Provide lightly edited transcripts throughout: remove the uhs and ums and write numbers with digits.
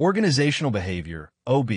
Organizational behavior, OB,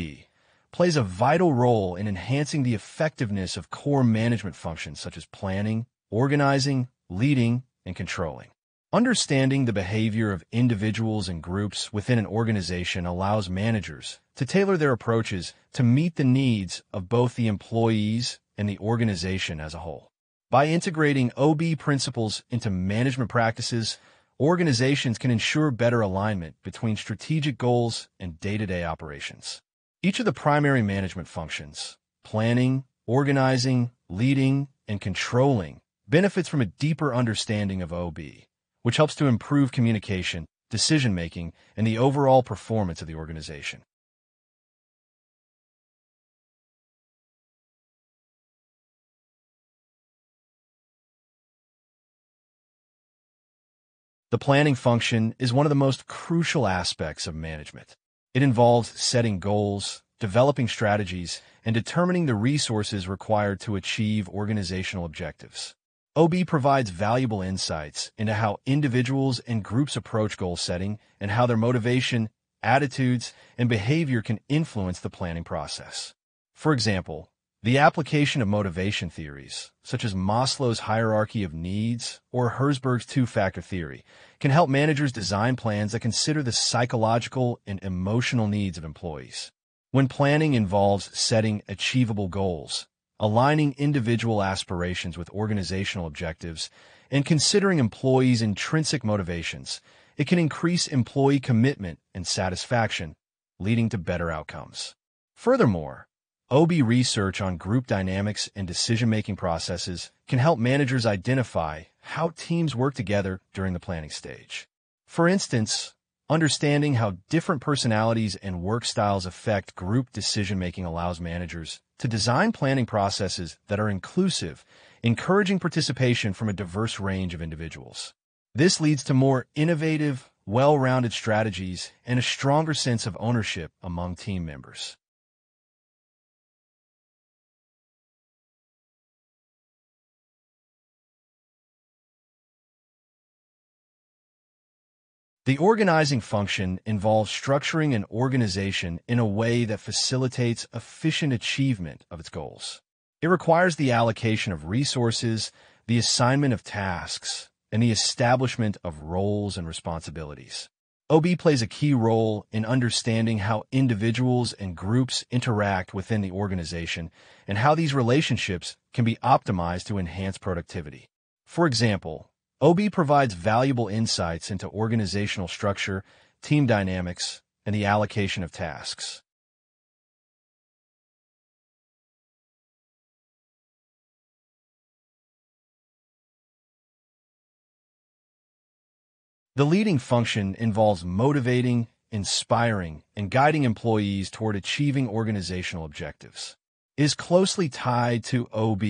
plays a vital role in enhancing the effectiveness of core management functions such as planning, organizing, leading, and controlling. Understanding the behavior of individuals and groups within an organization allows managers to tailor their approaches to meet the needs of both the employees and the organization as a whole. By integrating OB principles into management practices, organizations can ensure better alignment between strategic goals and day-to-day operations. Each of the primary management functions, planning, organizing, leading, and controlling, benefits from a deeper understanding of OB, which helps to improve communication, decision-making, and the overall performance of the organization. The planning function is one of the most crucial aspects of management. It involves setting goals, developing strategies, and determining the resources required to achieve organizational objectives. OB provides valuable insights into how individuals and groups approach goal setting and how their motivation, attitudes, and behavior can influence the planning process. For example, the application of motivation theories, such as Maslow's hierarchy of needs or Herzberg's two-factor theory, can help managers design plans that consider the psychological and emotional needs of employees. When planning involves setting achievable goals, aligning individual aspirations with organizational objectives, and considering employees' intrinsic motivations, it can increase employee commitment and satisfaction, leading to better outcomes. Furthermore, OB research on group dynamics and decision-making processes can help managers identify how teams work together during the planning stage. For instance, understanding how different personalities and work styles affect group decision-making allows managers to design planning processes that are inclusive, encouraging participation from a diverse range of individuals. This leads to more innovative, well-rounded strategies and a stronger sense of ownership among team members. The organizing function involves structuring an organization in a way that facilitates efficient achievement of its goals. It requires the allocation of resources, the assignment of tasks, and the establishment of roles and responsibilities. OB plays a key role in understanding how individuals and groups interact within the organization and how these relationships can be optimized to enhance productivity. For example, OB provides valuable insights into organizational structure, team dynamics, and the allocation of tasks. The leading function involves motivating, inspiring, and guiding employees toward achieving organizational objectives. It is closely tied to OB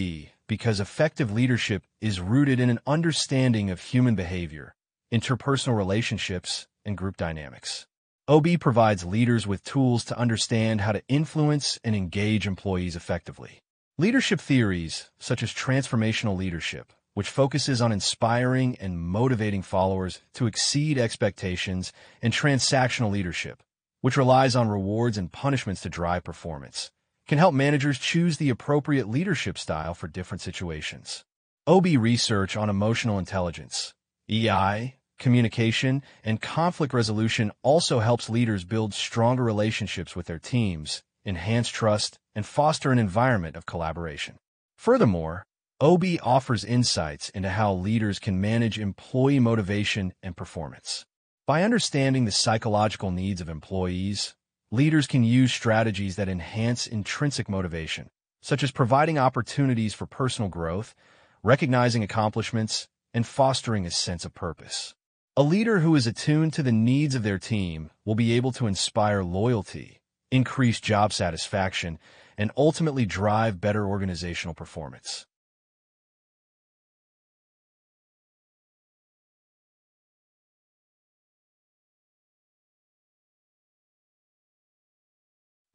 because effective leadership is rooted in an understanding of human behavior, interpersonal relationships, and group dynamics. OB provides leaders with tools to understand how to influence and engage employees effectively. Leadership theories, such as transformational leadership, which focuses on inspiring and motivating followers to exceed expectations, and transactional leadership, which relies on rewards and punishments to drive performance, can help managers choose the appropriate leadership style for different situations. OB research on emotional intelligence, EI, communication, and conflict resolution also helps leaders build stronger relationships with their teams, enhance trust, and foster an environment of collaboration. Furthermore, OB offers insights into how leaders can manage employee motivation and performance. By understanding the psychological needs of employees, leaders can use strategies that enhance intrinsic motivation, such as providing opportunities for personal growth, recognizing accomplishments, and fostering a sense of purpose. A leader who is attuned to the needs of their team will be able to inspire loyalty, increase job satisfaction, and ultimately drive better organizational performance.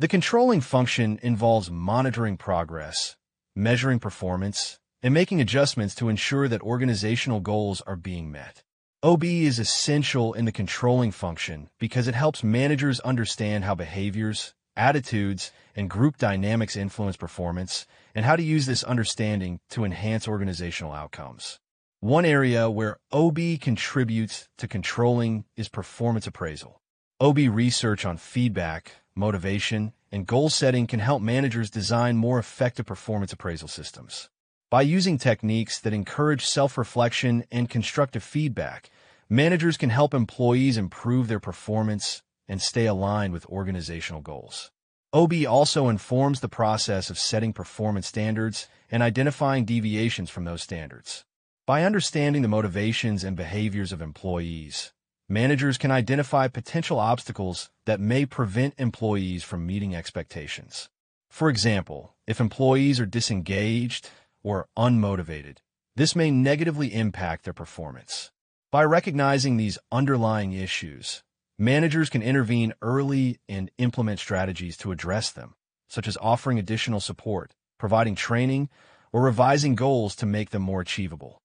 The controlling function involves monitoring progress, measuring performance, and making adjustments to ensure that organizational goals are being met. OB is essential in the controlling function because it helps managers understand how behaviors, attitudes, and group dynamics influence performance, and how to use this understanding to enhance organizational outcomes. One area where OB contributes to controlling is performance appraisal. OB research on feedback, motivation, and goal setting can help managers design more effective performance appraisal systems. By using techniques that encourage self-reflection and constructive feedback, managers can help employees improve their performance and stay aligned with organizational goals. OB also informs the process of setting performance standards and identifying deviations from those standards. By understanding the motivations and behaviors of employees, managers can identify potential obstacles that may prevent employees from meeting expectations. For example, if employees are disengaged or unmotivated, this may negatively impact their performance. By recognizing these underlying issues, managers can intervene early and implement strategies to address them, such as offering additional support, providing training, or revising goals to make them more achievable.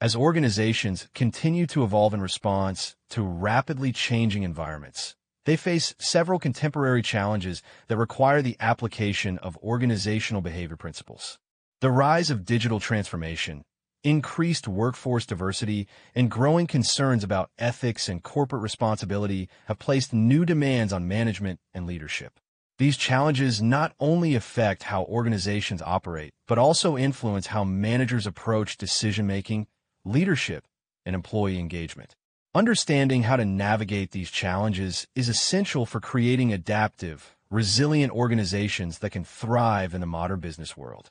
As organizations continue to evolve in response to rapidly changing environments, they face several contemporary challenges that require the application of organizational behavior principles. The rise of digital transformation, increased workforce diversity, and growing concerns about ethics and corporate responsibility have placed new demands on management and leadership. These challenges not only affect how organizations operate, but also influence how managers approach decision-making, leadership, and employee engagement. Understanding how to navigate these challenges is essential for creating adaptive, resilient organizations that can thrive in the modern business world.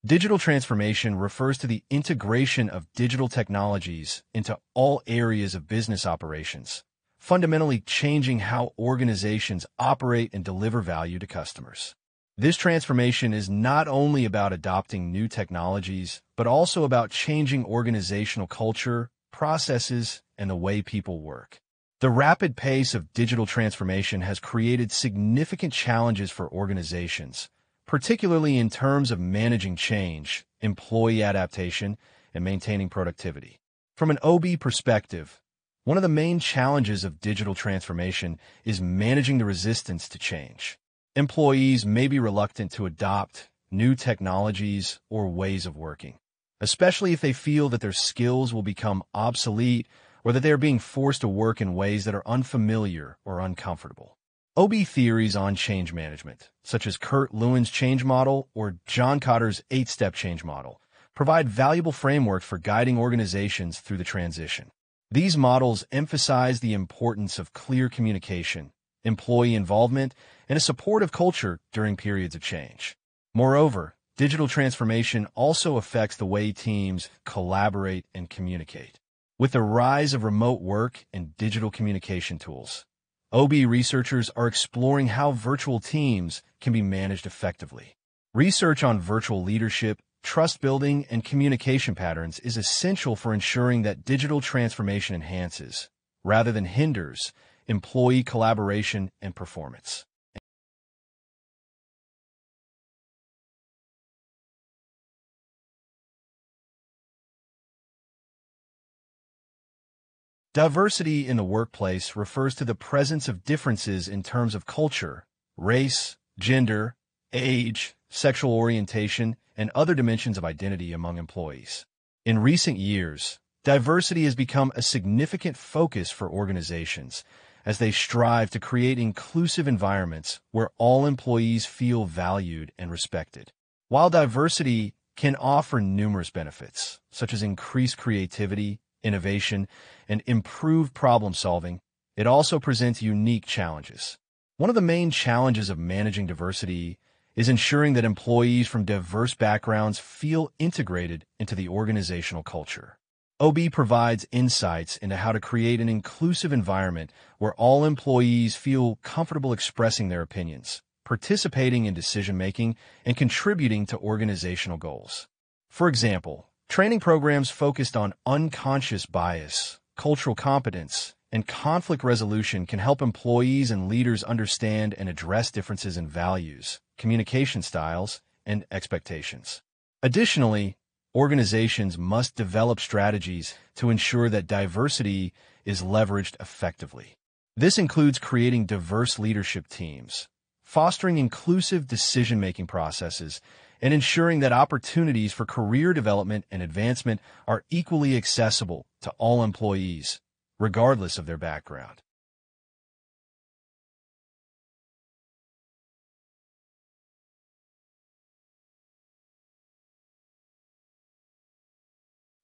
Digital transformation refers to the integration of digital technologies into all areas of business operations, fundamentally changing how organizations operate and deliver value to customers. This transformation is not only about adopting new technologies, but also about changing organizational culture, processes, and the way people work. The rapid pace of digital transformation has created significant challenges for organizations, particularly in terms of managing change, employee adaptation, and maintaining productivity. From an OB perspective, one of the main challenges of digital transformation is managing the resistance to change. Employees may be reluctant to adopt new technologies or ways of working, especially if they feel that their skills will become obsolete or that they are being forced to work in ways that are unfamiliar or uncomfortable. OB theories on change management, such as Kurt Lewin's change model or John Kotter's 8-step change model, provide valuable frameworks for guiding organizations through the transition. These models emphasize the importance of clear communication, employee involvement, and a supportive culture during periods of change. Moreover, digital transformation also affects the way teams collaborate and communicate. With the rise of remote work and digital communication tools, OB researchers are exploring how virtual teams can be managed effectively. Research on virtual leadership, trust building, and communication patterns is essential for ensuring that digital transformation enhances, rather than hinders, employee collaboration and performance. Diversity in the workplace refers to the presence of differences in terms of culture, race, gender, age, sexual orientation, and other dimensions of identity among employees. In recent years, diversity has become a significant focus for organizations as they strive to create inclusive environments where all employees feel valued and respected. While diversity can offer numerous benefits, such as increased creativity, innovation, and improved problem solving, it also presents unique challenges. One of the main challenges of managing diversity is ensuring that employees from diverse backgrounds feel integrated into the organizational culture. OB provides insights into how to create an inclusive environment where all employees feel comfortable expressing their opinions, participating in decision-making, and contributing to organizational goals. For example, training programs focused on unconscious bias, cultural competence, and conflict resolution can help employees and leaders understand and address differences in values, communication styles, and expectations. Additionally, organizations must develop strategies to ensure that diversity is leveraged effectively. This includes creating diverse leadership teams, fostering inclusive decision-making processes, and ensuring that opportunities for career development and advancement are equally accessible to all employees, regardless of their background.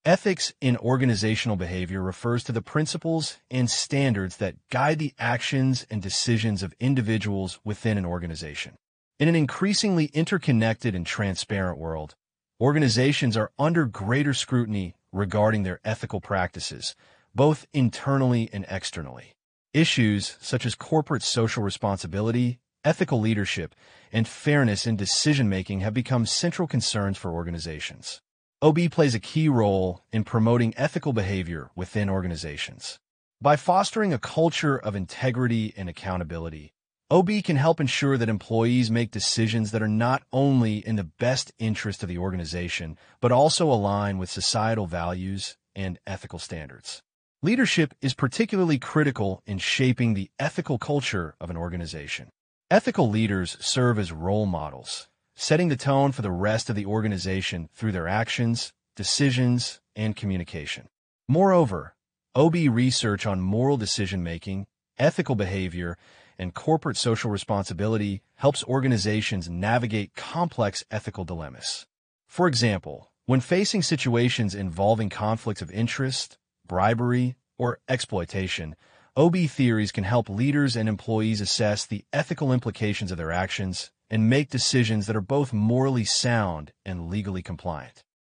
Ethics in organizational behavior refers to the principles and standards that guide the actions and decisions of individuals within an organization. In an increasingly interconnected and transparent world, organizations are under greater scrutiny regarding their ethical practices, both internally and externally. Issues such as corporate social responsibility, ethical leadership, and fairness in decision-making have become central concerns for organizations. OB plays a key role in promoting ethical behavior within organizations. By fostering a culture of integrity and accountability, OB can help ensure that employees make decisions that are not only in the best interest of the organization, but also align with societal values and ethical standards. Leadership is particularly critical in shaping the ethical culture of an organization. Ethical leaders serve as role models, setting the tone for the rest of the organization through their actions, decisions, and communication. Moreover, OB research on moral decision-making, ethical behavior, and corporate social responsibility helps organizations navigate complex ethical dilemmas. For example, when facing situations involving conflicts of interest, bribery, or exploitation, OB theories can help leaders and employees assess the ethical implications of their actions and make decisions that are both morally sound and legally compliant.